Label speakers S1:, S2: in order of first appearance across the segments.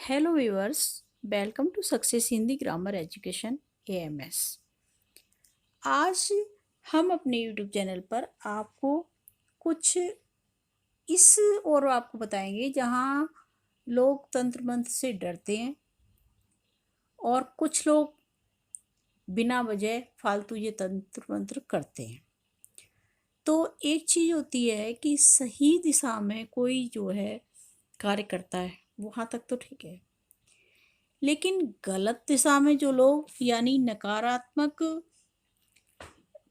S1: Hello viewers, welcome to success Hindi grammar education AMS. आज हम अपने यूट्यूब चैनल पर आपको कुछ इस और आपको बताएंगे जहां लोग तंत्र मंत्र से डरते हैं और कुछ लोग बिना वजह फालतू ये तंत्र मंत्र करते हैं। तो एक चीज़ होती है कि सही दिशा में कोई जो है कार्य करता है, वहाँ तक तो ठीक है, लेकिन गलत दिशा में जो लोग यानी नकारात्मक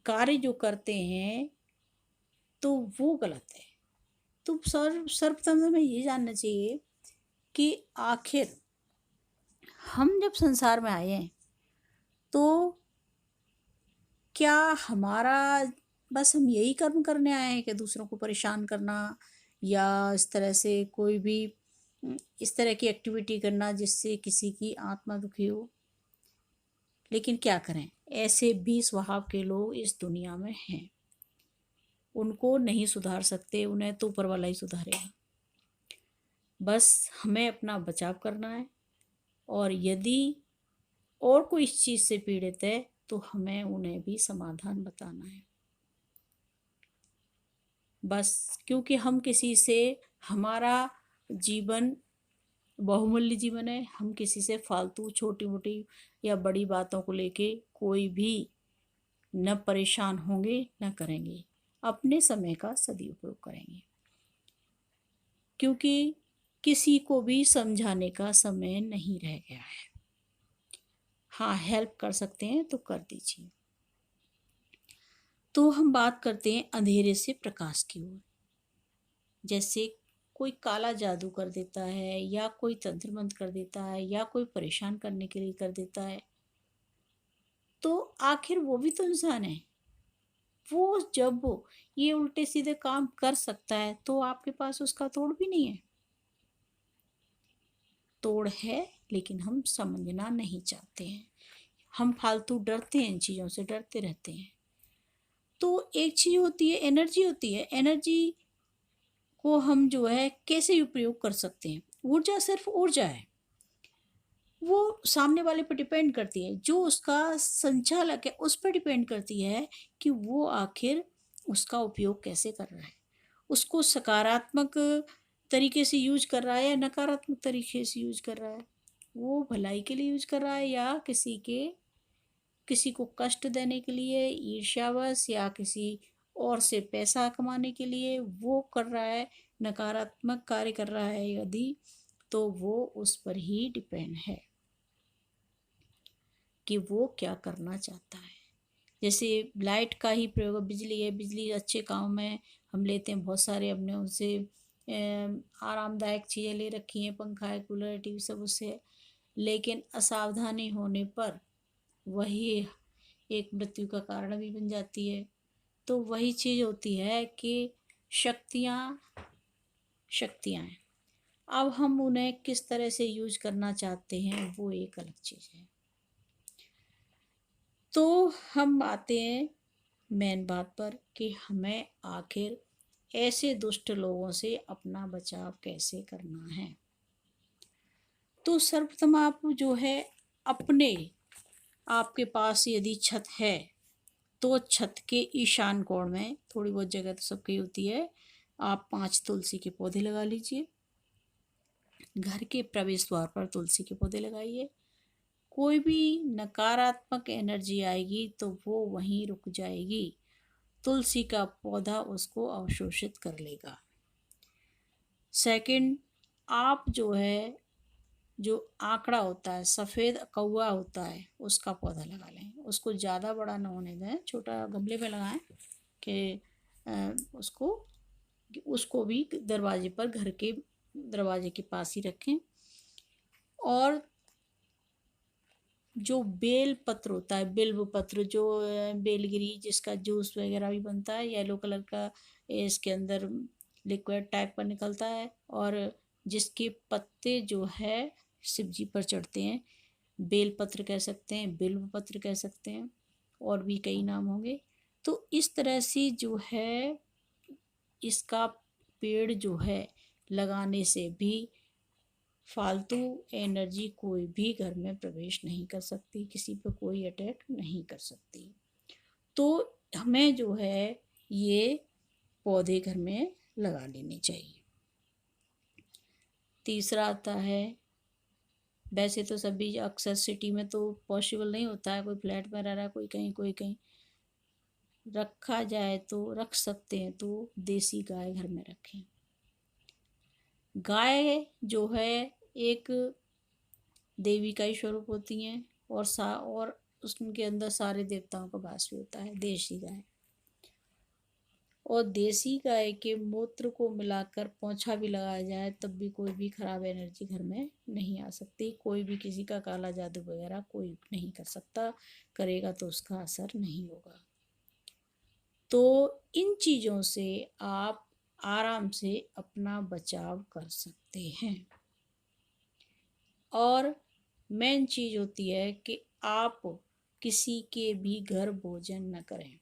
S1: कार्य जो करते हैं तो वो गलत है। तो सर्वप्रथम हमें ये जानना चाहिए कि आखिर हम जब संसार में आए हैं तो क्या हमारा बस हम यही कर्म करने आए हैं कि दूसरों को परेशान करना या इस तरह से कोई भी इस तरह की एक्टिविटी करना जिससे किसी की आत्मा दुखी हो। लेकिन क्या करें, ऐसे भी स्वभाव के लोग इस दुनिया में हैं। उनको नहीं सुधार सकते, उन्हें तो ऊपर वाला ही सुधारेगा। बस हमें अपना बचाव करना है और यदि और कोई इस चीज़ से पीड़ित है तो हमें उन्हें भी समाधान बताना है। बस क्योंकि हम किसी से, हमारा जीवन बहुमूल्य जीवन है, हम किसी से फालतू छोटी मोटी या बड़ी बातों को लेके कोई भी न परेशान होंगे न करेंगे। अपने समय का सदुपयोग करेंगे क्योंकि किसी को भी समझाने का समय नहीं रह गया है। हाँ, हेल्प कर सकते हैं तो कर दीजिए। तो हम बात करते हैं अंधेरे से प्रकाश की ओर। जैसे कोई काला जादू कर देता है या कोई तंत्र मंत्र कर देता है या कोई परेशान करने के लिए कर देता है, तो आखिर वो भी तो इंसान है। वो जब ये उल्टे सीधे काम कर सकता है तो आपके पास उसका तोड़ भी नहीं है। तोड़ है लेकिन हम समझना नहीं चाहते हैं। हम फालतू डरते हैं, इन चीज़ों से डरते रहते हैं। तो एक चीज़ होती है, एनर्जी होती है। एनर्जी को हम जो है कैसे उपयोग कर सकते हैं। ऊर्जा सिर्फ ऊर्जा है, वो सामने वाले पर डिपेंड करती है। जो उसका संचालक है उस पर डिपेंड करती है कि वो आखिर उसका उपयोग कैसे कर रहा है। उसको सकारात्मक तरीके से यूज कर रहा है या नकारात्मक तरीके से यूज कर रहा है। वो भलाई के लिए यूज कर रहा है या किसी को कष्ट देने के लिए, ईर्ष्यावश या किसी और से पैसा कमाने के लिए वो कर रहा है, नकारात्मक कार्य कर रहा है यदि, तो वो उस पर ही डिपेंड है कि वो क्या करना चाहता है। जैसे लाइट का ही प्रयोग, बिजली है, बिजली अच्छे काम में हम लेते हैं, बहुत सारे हमने उनसे आरामदायक चीज़ें ले रखी हैं, पंखा है, कूलर है, टीवी, सब उससे है। लेकिन असावधानी होने पर वही एक मृत्यु का कारण भी बन जाती है। तो वही चीज़ होती है कि शक्तियाँ शक्तियाँ हैं। अब हम उन्हें किस तरह से यूज करना चाहते हैं वो एक अलग चीज़ है। तो हम आते हैं मेन बात पर कि हमें आखिर ऐसे दुष्ट लोगों से अपना बचाव कैसे करना है। तो सर्वप्रथम आप जो है अपने, आपके पास यदि छत है तो छत के ईशान कोण में, थोड़ी बहुत जगह तो सबकी होती है, आप 5 तुलसी के पौधे लगा लीजिए। घर के प्रवेश द्वार पर तुलसी के पौधे लगाइए। कोई भी नकारात्मक एनर्जी आएगी तो वो वहीं रुक जाएगी, तुलसी का पौधा उसको अवशोषित कर लेगा। सेकंड, आप जो है, जो आंकड़ा होता है, सफ़ेद कौवा होता है, उसका पौधा लगा लें। उसको ज़्यादा बड़ा ना होने दें, छोटा गमले में लगाएं कि उसको उसको भी दरवाजे पर, घर के दरवाजे के पास ही रखें। और जो बेल पत्र होता है, बिल्व पत्र, जो बेलगिरी जिसका जूस वगैरह भी बनता है, येलो कलर का इसके अंदर लिक्विड टाइप का निकलता है, और जिसके पत्ते जो है शिव जी पर चढ़ते हैं, बेल पत्र कह सकते हैं, बिल्व पत्र कह सकते हैं, और भी कई नाम होंगे। तो इस तरह से जो है इसका पेड़ जो है लगाने से भी फालतू एनर्जी कोई भी घर में प्रवेश नहीं कर सकती, किसी पर कोई अटैक नहीं कर सकती। तो हमें जो है ये पौधे घर में लगा लेने चाहिए। तीसरा आता है, वैसे तो सभी अक्सर सिटी में तो पॉसिबल नहीं होता है, कोई फ्लैट में रह रहा है, कोई कहीं रखा जाए तो रख सकते हैं, तो देसी गाय घर में रखें। गाय जो है एक देवी का ही स्वरूप होती हैं और उसके अंदर सारे देवताओं का वास भी होता है, देसी गाय। और देसी गाय के मूत्र को मिलाकर पोंछा भी लगाया जाए तब भी कोई भी खराब एनर्जी घर में नहीं आ सकती। कोई भी किसी का काला जादू वगैरह कोई नहीं कर सकता, करेगा तो उसका असर नहीं होगा। तो इन चीज़ों से आप आराम से अपना बचाव कर सकते हैं। और मेन चीज़ होती है कि आप किसी के भी घर भोजन न करें।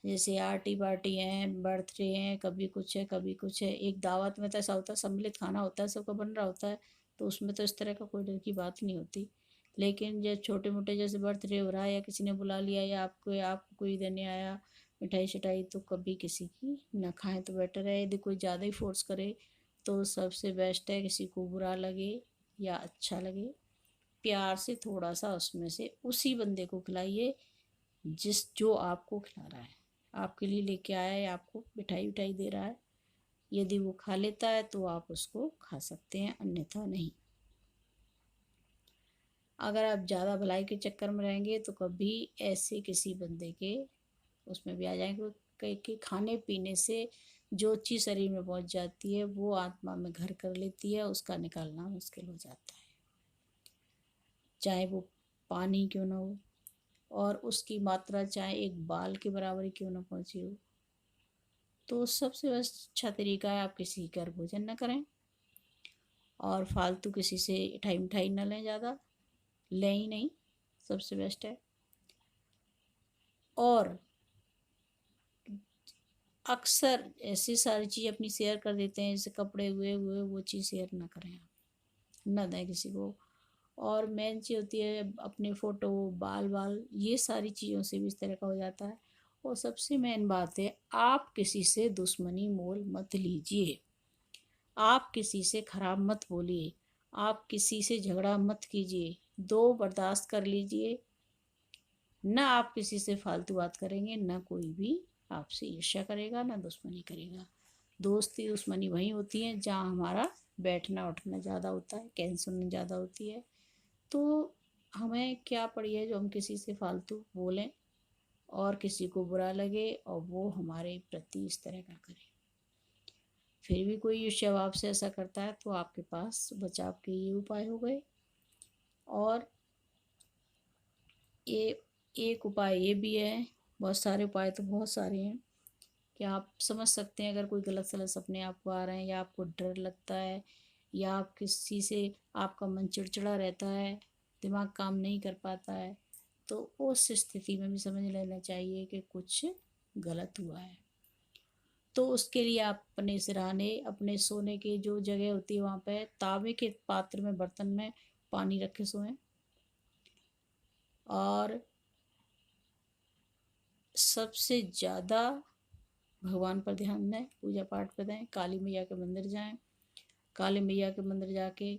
S1: जैसे आर्टी पार्टी हैं, बर्थडे हैं, कभी कुछ है कभी कुछ है। एक दावत में तो ऐसा होता है सम्मिलित खाना होता है, सबका बन रहा होता है, तो उसमें तो इस तरह का कोई डर की बात नहीं होती। लेकिन जो छोटे मोटे जैसे बर्थडे हो रहा है या किसी ने बुला लिया या आपको कोई देने आया मिठाई शिठाई, तो कभी किसी की न खाएं तो बेटर है। यदि कोई ज़्यादा ही फोर्स करे तो सबसे बेस्ट है, किसी को बुरा लगे या अच्छा लगे, प्यार से थोड़ा सा उसमें से उसी बंदे को खिलाइए जो आपको खिला रहा है, आपके लिए लेके आया है, आपको मिठाई उठाई दे रहा है। यदि वो खा लेता है तो आप उसको खा सकते हैं, अन्यथा नहीं। अगर आप ज़्यादा भलाई के चक्कर में रहेंगे तो कभी ऐसे किसी बंदे के उसमें भी आ जाएंगे। कि खाने पीने से जो चीज़ शरीर में पहुंच जाती है वो आत्मा में घर कर लेती है, उसका निकालना मुश्किल हो जाता है, चाहे वो पानी क्यों ना हो और उसकी मात्रा चाहे एक बाल के बराबर क्यों ना पहुंची हो। तो सबसे अच्छा तरीका है आप किसी का भोजन न करें और फालतू किसी से मिठाई मिठाई न लें, ज़्यादा लें ही नहीं, सबसे बेस्ट है। और अक्सर ऐसी सारी चीज़ अपनी शेयर कर देते हैं, जैसे कपड़े हुए हुए वो चीज़ शेयर ना करें आप, न दें किसी को। और मेन चीज़ होती है अपने फ़ोटो बाल बाल ये सारी चीज़ों से भी इस तरह का हो जाता है। और सबसे मेन बात है, आप किसी से दुश्मनी मोल मत लीजिए, आप किसी से खराब मत बोलिए, आप किसी से झगड़ा मत कीजिए, दो बर्दाश्त कर लीजिए। ना आप किसी से फालतू बात करेंगे, ना कोई भी आपसे ईर्ष्या करेगा, ना दुश्मनी करेगा। दोस्ती दुश्मनी वहीं होती है जहाँ हमारा बैठना उठना ज़्यादा होता है, कैंसर ज़्यादा होती है। तो हमें क्या पड़ी है जो हम किसी से फालतू बोलें और किसी को बुरा लगे और वो हमारे प्रति इस तरह का करे। फिर भी कोई ईर्ष्या भाव से ऐसा करता है तो आपके पास बचाव के ये उपाय हो गए। और ये एक उपाय ये भी है, बहुत सारे उपाय तो बहुत सारे हैं कि आप समझ सकते हैं। अगर कोई गलत सलत सपने आपको आ रहे हैं या आपको डर लगता है या आप किसी से आपका मन चिड़चिड़ा रहता है, दिमाग काम नहीं कर पाता है, तो उस स्थिति में भी समझ लेना चाहिए कि कुछ गलत हुआ है। तो उसके लिए आप अपने सिरहाने अपने सोने की जो जगह होती है वहाँ पे तांबे के पात्र में बर्तन में पानी रखे सोएं। और सबसे ज़्यादा भगवान पर ध्यान दें, पूजा पाठ पर दें, काली मैया के मंदिर जाएं, काली मैया के मंदिर जाके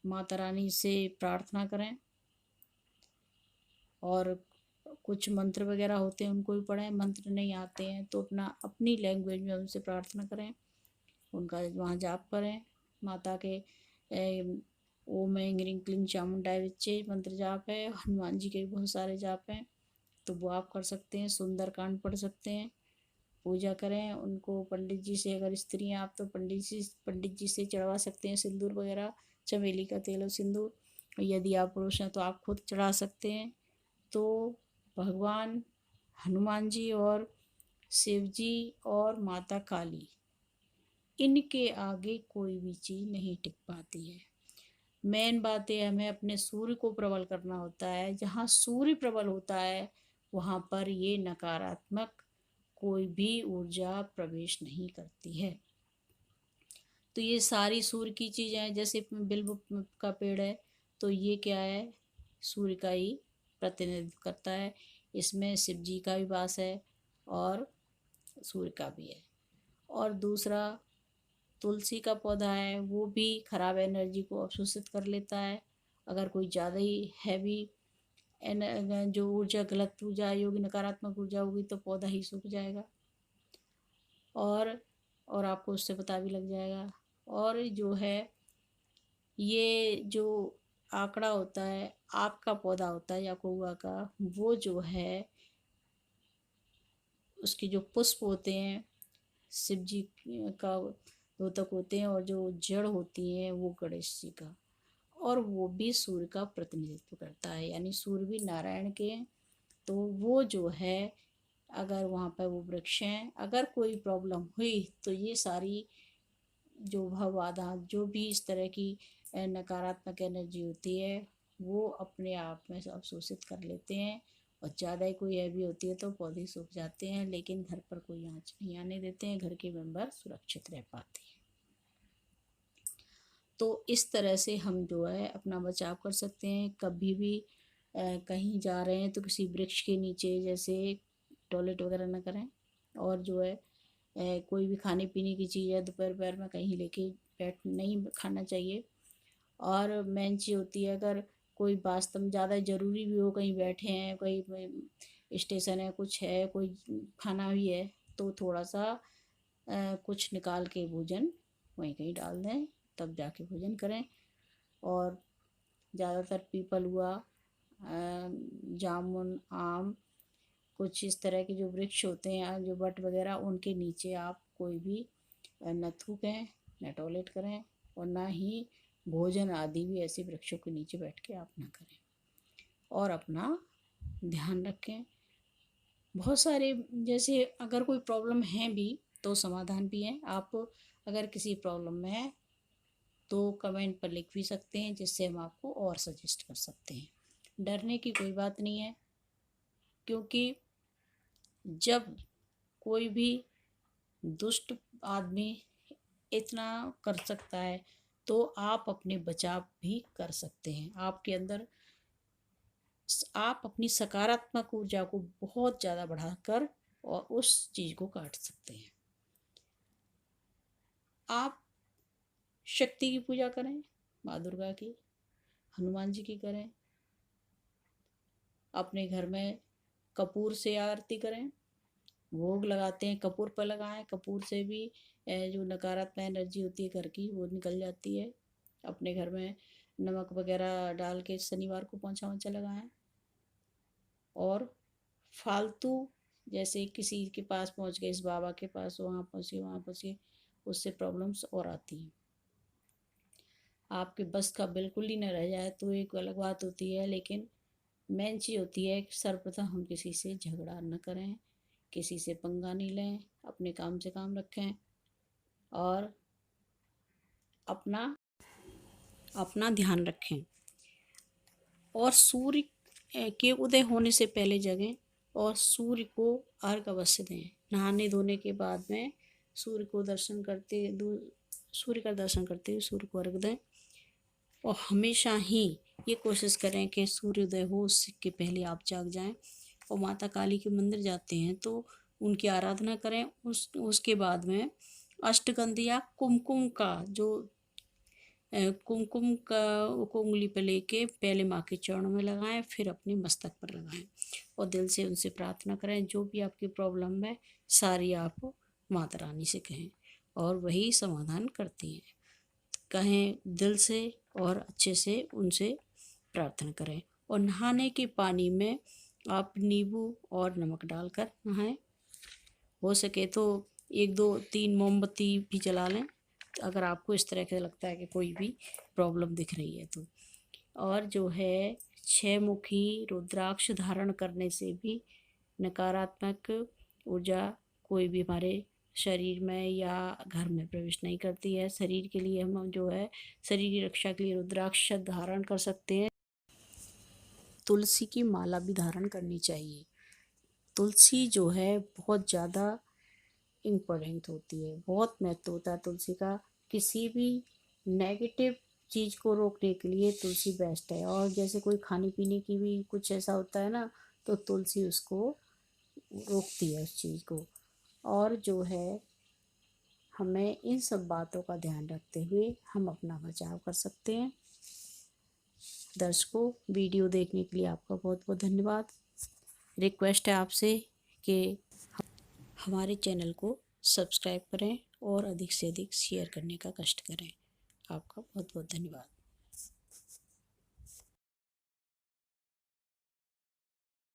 S1: माता रानी से प्रार्थना करें और कुछ मंत्र वगैरह होते हैं उनको भी पढ़ें। मंत्र नहीं आते हैं तो अपनी लैंग्वेज में उनसे प्रार्थना करें, उनका वहाँ जाप करें। माता के ओम ऐं ह्रीं क्लीं चामुंडाय विच्चे मंत्र जाप है, हनुमान जी के भी बहुत सारे जाप हैं तो वो आप कर सकते हैं। सुंदरकांड पढ़ सकते हैं, पूजा करें उनको। पंडित जी से, अगर स्त्री हैं आप तो पंडित जी से चढ़वा सकते हैं सिंदूर वगैरह, चमेली का तेल और सिंदूर। यदि आप पुरुष हैं तो आप खुद चढ़ा सकते हैं। तो भगवान हनुमान जी और शिव जी और माता काली, इनके आगे कोई भी चीज़ नहीं टिक पाती है। मेन बात है हमें अपने सूर्य को प्रबल करना होता है। जहाँ सूर्य प्रबल होता है वहाँ पर ये नकारात्मक कोई भी ऊर्जा प्रवेश नहीं करती है। तो ये सारी सूर्य की चीज़ें हैं। जैसे बिल्व का पेड़ है तो ये क्या है, सूर्य का ही प्रतिनिधित्व करता है। इसमें शिव जी का भी वास है और सूर्य का भी है। और दूसरा तुलसी का पौधा है, वो भी खराब एनर्जी को अवशोषित कर लेता है। अगर कोई ज़्यादा ही हैवी जो ऊर्जा, गलत ऊर्जा, योगी नकारात्मक ऊर्जा होगी तो पौधा ही सूख जाएगा और आपको उससे पता भी लग जाएगा। और जो है ये जो आंकड़ा होता है, आक का पौधा होता है या कौआ का, वो जो है उसके जो पुष्प होते हैं शिव जी का द्योतक होते हैं और जो जड़ होती है वो गणेश जी का, और वो भी सूर्य का प्रतिनिधित्व करता है। यानी सूर्य भी नारायण के हैं। तो वो जो है अगर वहाँ पर वो वृक्ष हैं, अगर कोई प्रॉब्लम हुई तो ये सारी जो भवबाधा, जो भी इस तरह की नकारात्मक एनर्जी होती है वो अपने आप में अवशोषित कर लेते हैं। और ज़्यादा ही कोई हैवी होती है तो पौधे सूख जाते हैं, लेकिन घर पर कोई आँच नहीं आने देते हैं, घर के मेंबर सुरक्षित रह पाते हैं। तो इस तरह से हम जो है अपना बचाव कर सकते हैं। कभी भी कहीं जा रहे हैं तो किसी वृक्ष के नीचे जैसे टॉयलेट वगैरह ना करें। और जो है कोई भी खाने पीने की चीज़ है दोपहर में कहीं लेके बैठ नहीं खाना चाहिए। और मेन चीज़ होती है, अगर कोई वास्तव में ज़्यादा ज़रूरी भी हो, कहीं बैठे हैं, कहीं स्टेशन है, कुछ है, कोई खाना भी है, तो थोड़ा सा कुछ निकाल के भोजन वहीं कहीं डाल दें, तब जाके भोजन करें। और ज़्यादातर पीपल हुआ, जामुन, आम, कुछ इस तरह के जो वृक्ष होते हैं, जो बट वगैरह, उनके नीचे आप कोई भी न थूकें, न टॉयलेट करें, और ना ही भोजन आदि भी ऐसे वृक्षों के नीचे बैठ के आप ना करें। और अपना ध्यान रखें। बहुत सारे जैसे अगर कोई प्रॉब्लम है भी तो समाधान भी है। आप अगर किसी प्रॉब्लम में है तो कमेंट पर लिख भी सकते हैं, जिससे हम आपको और सजेस्ट कर सकते हैं। डरने की कोई बात नहीं है, क्योंकि जब कोई भी दुष्ट आदमी इतना कर सकता है तो आप अपने बचाव भी कर सकते हैं। आपके अंदर आप अपनी सकारात्मक ऊर्जा को बहुत ज़्यादा बढ़ाकर और उस चीज़ को काट सकते हैं। आप शक्ति की पूजा करें, माँ दुर्गा की, हनुमान जी की करें, अपने घर में कपूर से आरती करें, भोग लगाते हैं कपूर पर लगाएं। कपूर से भी जो नकारात्मक एनर्जी होती है घर की वो निकल जाती है। अपने घर में नमक वगैरह डाल के शनिवार को पोंछा वोंछा लगाएं। और फालतू जैसे किसी के पास पहुंच गए, इस बाबा के पास, वहाँ पहुँचे वहाँ पहुँचे, उससे प्रॉब्लम्स और आती हैं। आपके बस का बिल्कुल ही न रह जाए तो एक अलग बात होती है, लेकिन मेन चीज़ होती है कि सर्वप्रथम हम किसी से झगड़ा न करें, किसी से पंगा नहीं लें, अपने काम से काम रखें और अपना अपना ध्यान रखें। और सूर्य के उदय होने से पहले जगें और सूर्य को अर्घ अवश्य दें। नहाने धोने के बाद में सूर्य को दर्शन करते सूर्य का दर्शन करते हुए सूर्य को अर्घ दें। और हमेशा ही ये कोशिश करें कि सूर्योदय हो उसके पहले आप जाग जाएं। और माता काली के मंदिर जाते हैं तो उनकी आराधना करें। उसके बाद में अष्टगंध या कुमकुम का जो कुमकुम का को उंगली पे लेके पहले माँ के चरणों में लगाएं, फिर अपने मस्तक पर लगाएं और दिल से उनसे प्रार्थना करें। जो भी आपकी प्रॉब्लम है सारी आप माता रानी से कहें और वही समाधान करती हैं। कहें दिल से और अच्छे से उनसे प्रार्थना करें। और नहाने के पानी में आप नींबू और नमक डालकर नहाएं। हो सके तो 1 2 3 मोमबत्ती भी जला लें अगर आपको इस तरह का लगता है कि कोई भी प्रॉब्लम दिख रही है तो। और जो है 6 मुखी रुद्राक्ष धारण करने से भी नकारात्मक ऊर्जा कोई भी हमारे शरीर में या घर में प्रवेश नहीं करती है। शरीर के लिए हम जो है शरीर की रक्षा के लिए रुद्राक्ष धारण कर सकते हैं। तुलसी की माला भी धारण करनी चाहिए। तुलसी जो है बहुत ज़्यादा इम्पोर्टेंट होती है, बहुत महत्व होता है तुलसी का, किसी भी नेगेटिव चीज़ को रोकने के लिए तुलसी बेस्ट है। और जैसे कोई खाने पीने की भी कुछ ऐसा होता है ना, तो तुलसी उसको रोकती है उस चीज़ को। और जो है, हमें इन सब बातों का ध्यान रखते हुए हम अपना बचाव कर सकते हैं। दर्शकों, वीडियो देखने के लिए आपका बहुत बहुत धन्यवाद। रिक्वेस्ट है आपसे कि हमारे चैनल को सब्सक्राइब करें और अधिक से अधिक शेयर करने का कष्ट करें। आपका बहुत बहुत धन्यवाद।